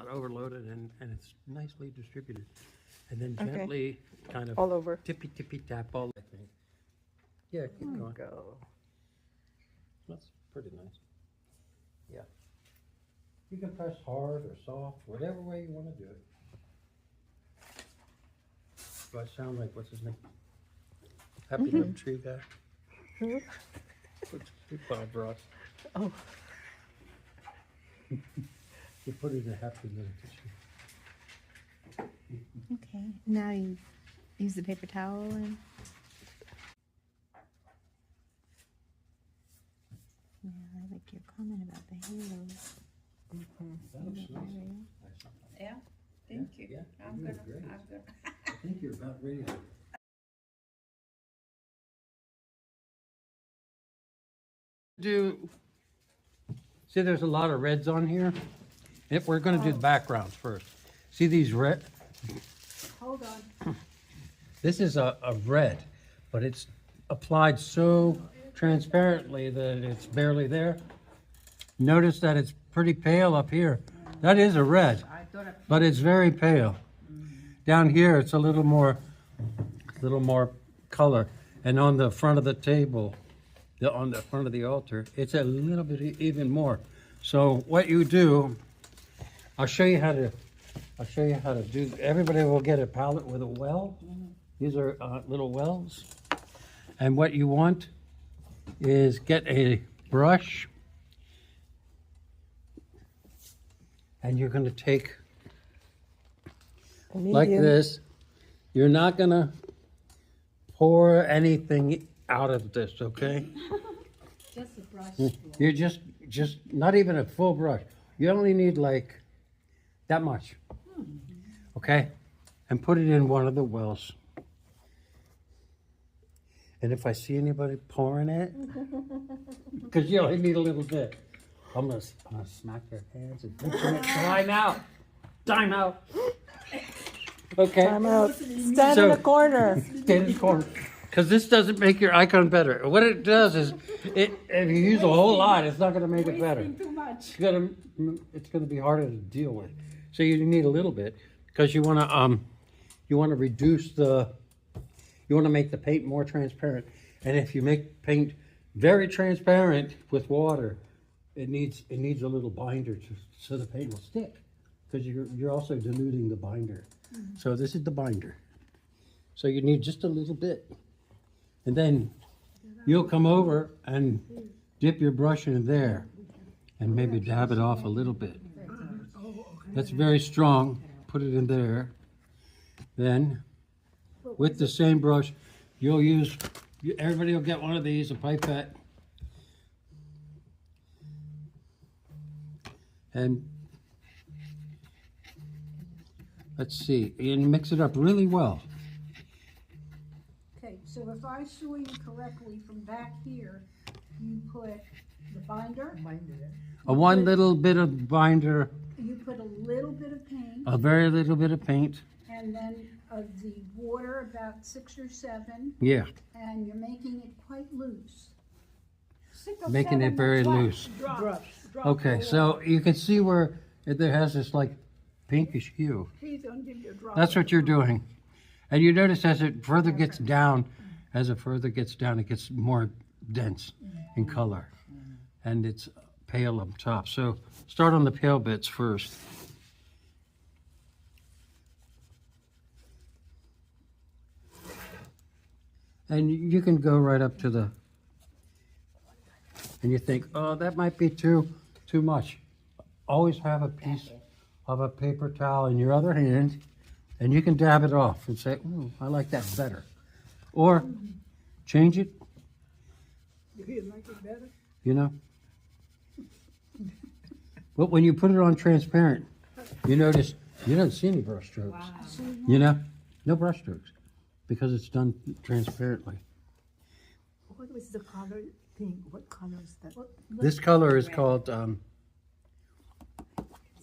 not overloaded, and it's nicely distributed. And then gently kind of all over. tippy tap all, I think. Yeah, keep going. Go. That's pretty nice. Yeah. You can press hard or soft, whatever way you want to do it. Do I sound like, what's his name? Happy Little Tree Guy? Who? Bob Ross. Oh. You put it in a Happy Little Tree. Okay, now you use the paper towel and. Yeah, I like your comment about the halos. That looks nice. Yeah, thank you. Yeah, I'm you're gonna, doing great. I'm gonna. I think you're about ready to. See, there's a lot of reds on here. If we're going to do the backgrounds first. See these red? Hold on. This is a red, but it's applied so transparently that it's barely there. Notice that it's pretty pale up here. That is a red, but it's very pale. Down here, it's a little more color. And on the front of the table, on the front of the altar, it's a little bit even more. So what you do, I'll show you how to do. Everybody will get a palette with a well. These are little wells. And what you want is get a brush, and you're going to take like this. You're not going to pour anything out of this, okay? Just a brush. You're just not even a full brush. You only need like that much, okay? And put it in one of the wells. And if I see anybody pouring it, because you only need a little bit, I'm gonna smack their hands and put them in. Time out. Time out. Okay. Time out. Stand in the corner. Stand in the corner. Because this doesn't make your icon better. What it does is, if you use a whole lot, it's not going to make it better. Too much. It's going to be harder to deal with. So you need a little bit because you want to reduce you want to make the paint more transparent. And if you make paint very transparent with water, it needs a little binder so the paint will stick, because you're also diluting the binder. So this is the binder. So you need just a little bit. And then you'll come over and dip your brush in there and maybe dab it off a little bit. That's very strong. Put it in there. Then with the same brush, everybody will get one of these, a pipette. And let's see, and mix it up really well. Okay, so if I saw you correctly, from back here, you put the binder, One little bit of binder, you put a little bit of paint, a very little bit of paint. and then the water, about 6 or 7, Yeah, and you're making it quite loose. 6 or making 7 it very drops, loose. drops. Okay, so you can see where it has this like pinkish hue. He's gonna give you a drop. That's what you're doing. And you notice as it further gets down, it gets more dense in color. And it's pale up top. So start on the pale bits first. And you can go right up to and you think, oh, that might be too much. Always have a piece of a paper towel in your other hand, and you can dab it off and say, ooh, I like that better. Or change it. You like it better? You know? But when you put it on transparent, you notice you don't see any brush strokes. Wow. You know? No brush strokes because it's done transparently. What was the color thing? What color is that? This color is called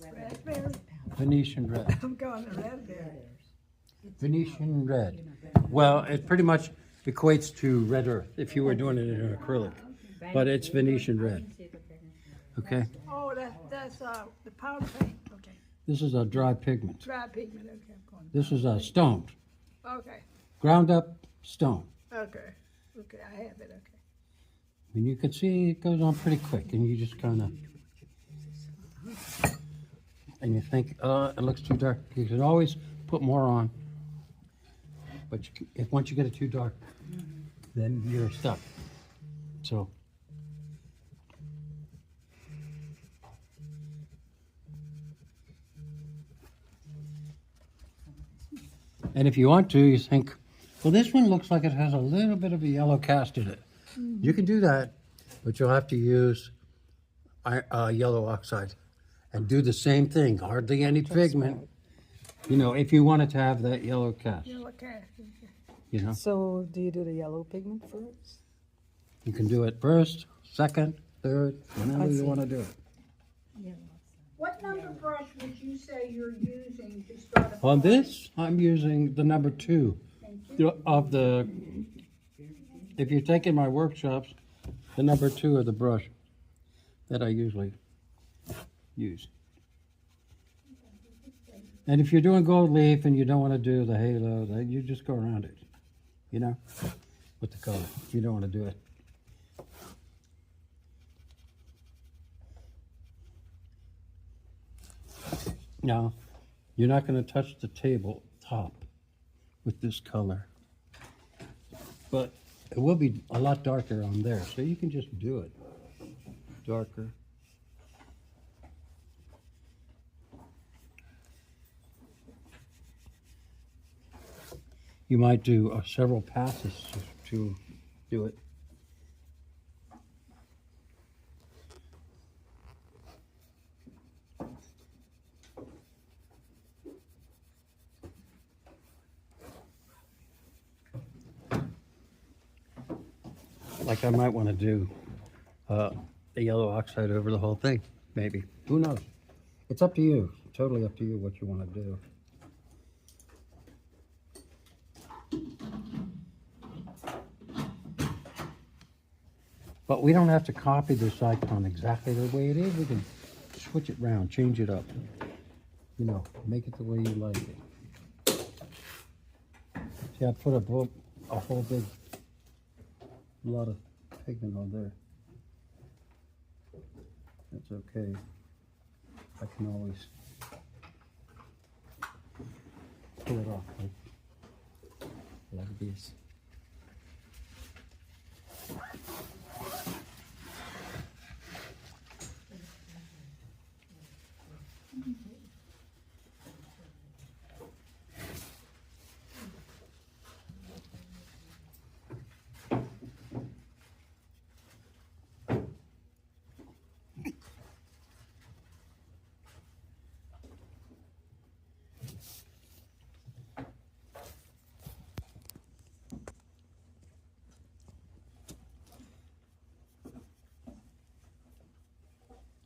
Raspberry. Venetian red. I'm going to raspberry. Venetian red. Well, it pretty much equates to red earth if you were doing it in an acrylic, but it's Venetian red. Okay? Oh, that's the powder paint, okay. This is a dry pigment. Dry pigment, okay, I'm going. This is a stone, Okay, ground up stone. okay, okay, I have it, okay. And you can see it goes on pretty quick, and you just kind of, and you think, it looks too dark. You can always put more on, but if once you get it too dark, then you're stuck. So. And if you want to, you think, well, this one looks like it has a little bit of a yellow cast in it. You can do that, but you'll have to use yellow oxide and do the same thing. Hardly any pigment. You know, if you want it to have that yellow cast, Yellow cast, okay. you know, So do you do the yellow pigment first? you can do it first, second, third, whenever I you see. want to do it. What number brush would you say you're using to start a On fire? this, I'm using the number 2 of the, if you're taking my workshops, the number 2 of the brush that I usually use. And if you're doing gold leaf and you don't want to do the halo, then you just go around it, you know, with the color. You don't want to do it. Now, you're not going to touch the table top with this color, but it will be a lot darker on there, so you can just do it darker. You might do several passes to do it. Like I might want to do the yellow oxide over the whole thing, maybe. Who knows? It's up to you. Totally up to you what you want to do. But we don't have to copy this icon exactly the way it is. We can switch it around, change it up. You know, make it the way you like it. See, I put a whole big lot of pigment on there. That's okay. I can always pull it off like this.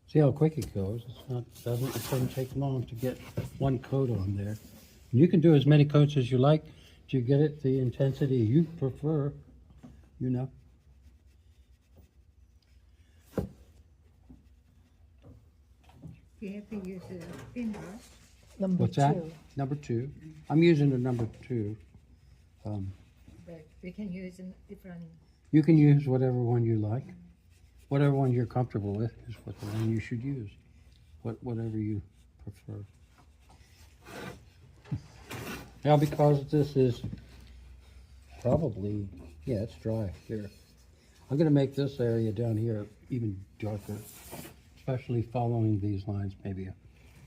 See how quick it goes. It doesn't take long to get one coat on there. You can do as many coats as you like to get it the intensity you prefer, you know. You have to use a thin brush. Number What's that? 2. Number 2. I'm using the number 2. But we can use a different. You can use whatever one you like. Whatever one you're comfortable with is what the one you should use. Whatever you prefer. Now, because this is probably, yeah, it's dry here. I'm going to make this area down here even darker, especially following these lines. Maybe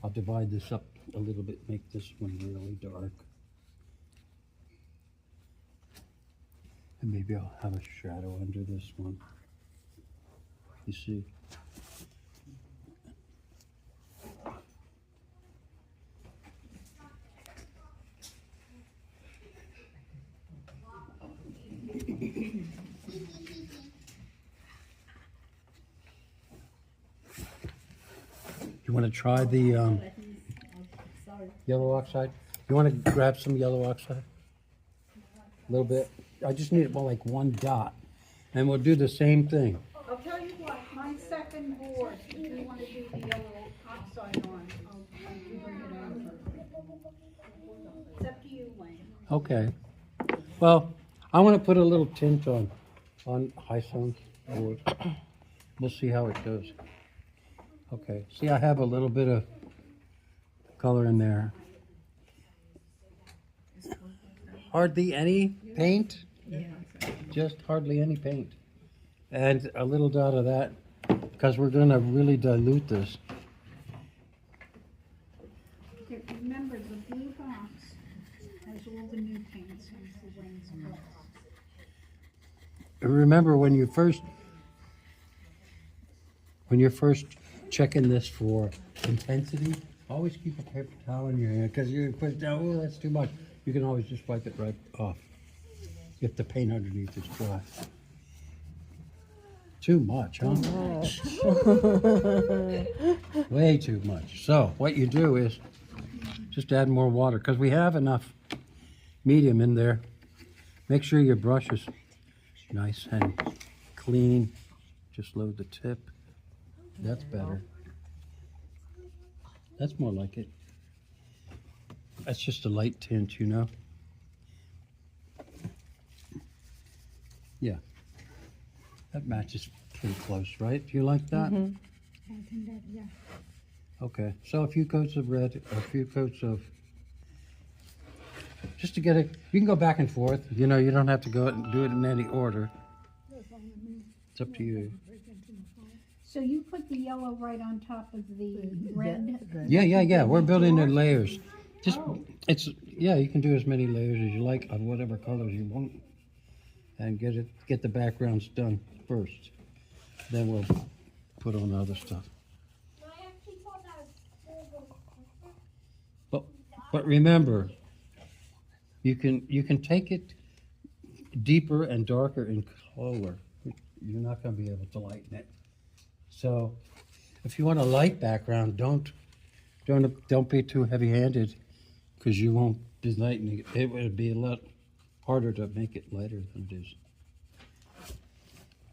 I'll divide this up a little bit, make this one really dark. And maybe I'll have a shadow under this one. You see? You want to try the yellow oxide? You want to grab some yellow oxide? A little bit. I just need about like one dot. And we'll do the same thing. I'll tell you what, my second board, if you want to do the yellow oxide on, I'll bring it It's up to you, Wayne. Okay. Well, I want to put a little tint on Hyson. We'll see how it goes. Okay. See, I have a little bit of color in there. Hardly any paint. Just hardly any paint. And a little dot of that, because we're going to really dilute this. Okay, remember, the blue box has all the new paints for Wayne's book. Remember when you're first checking this for intensity, always keep a paper towel in your hand, because you put it down, oh, that's too much. You can always just wipe it right off if the paint underneath is dry. Too much, huh? Way too much. So what you do is just add more water, because we have enough medium in there. Make sure your brush is nice and clean. Just load the tip. That's better. That's more like it. That's just a light tint, you know? Yeah. That matches pretty close, right? Do you like that? Mm-hmm. I think that, yeah. Okay. So a few coats of red, a few coats of... Just to get it... You can go back and forth. You know, you don't have to go and do it in any order. It's up to you. So you put the yellow right on top of the red? Yeah. We're building in layers. Just, yeah, you can do as many layers as you like of whatever colors you want. And get the backgrounds done first. Then we'll put on other stuff. But remember, you can take it deeper and darker in color. You're not going to be able to lighten it. So, if you want a light background, don't be too heavy-handed, because you won't be lightening it. It would be a lot harder to make it lighter than it is.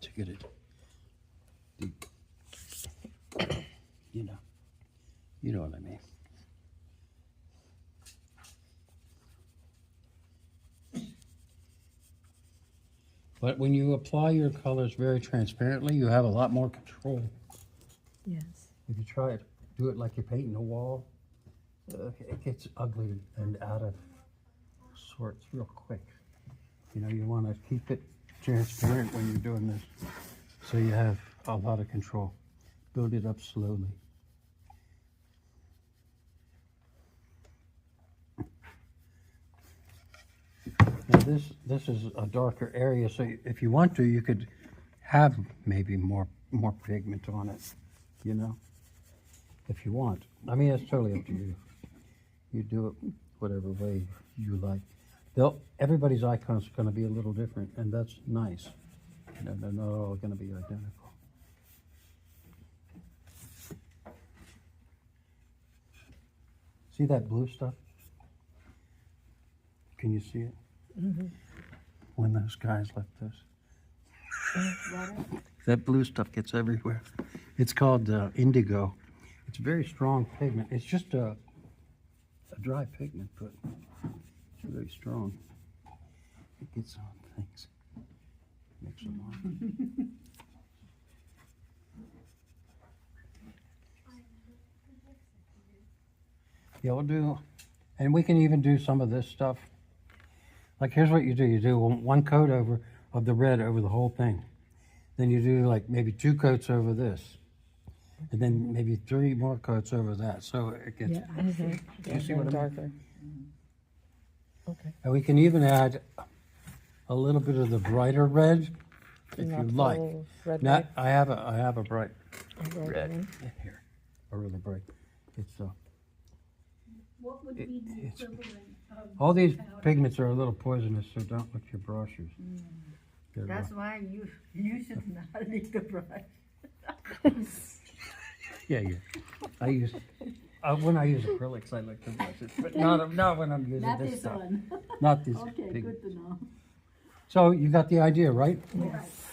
To get it deep. You know what I mean. But when you apply your colors very transparently, you have a lot more control. Yes. If you try it, do it like you're painting a wall, it gets ugly and out of sorts real quick. You know, you want to keep it transparent when you're doing this, so you have a lot of control. Build it up slowly. Now this is a darker area, so if you want to, you could have maybe more pigment on it, you know, if you want. I mean, it's totally up to you. You do it whatever way you like. Everybody's icon's going to be a little different, and that's nice. They're not all going to be identical. See that blue stuff? Can you see it? Mm-hmm. When those guys left this. That blue stuff gets everywhere. It's called indigo. It's a very strong pigment. It's just a dry pigment, but it's very strong. It gets on things. Makes them on. Yeah, we'll do, and we can even do some of this stuff. Like, here's what you do. You do one coat of the red over the whole thing. Then you do like maybe 2 coats over this. And then maybe 3 more coats over that. So it gets, you see what I mean? Darker. Okay. And we can even add a little bit of the brighter red if you like. Not, I have a bright red in here. A really bright. It's What would be the equivalent of? all these pigments are a little poisonous, so don't lick your brushes. That's why you should not lick the brush. Yeah. I use when I use acrylics, I lick the brushes, but not when I'm using this stuff. one. Not these Okay, pigments. good to know. So you got the idea, right? Yes.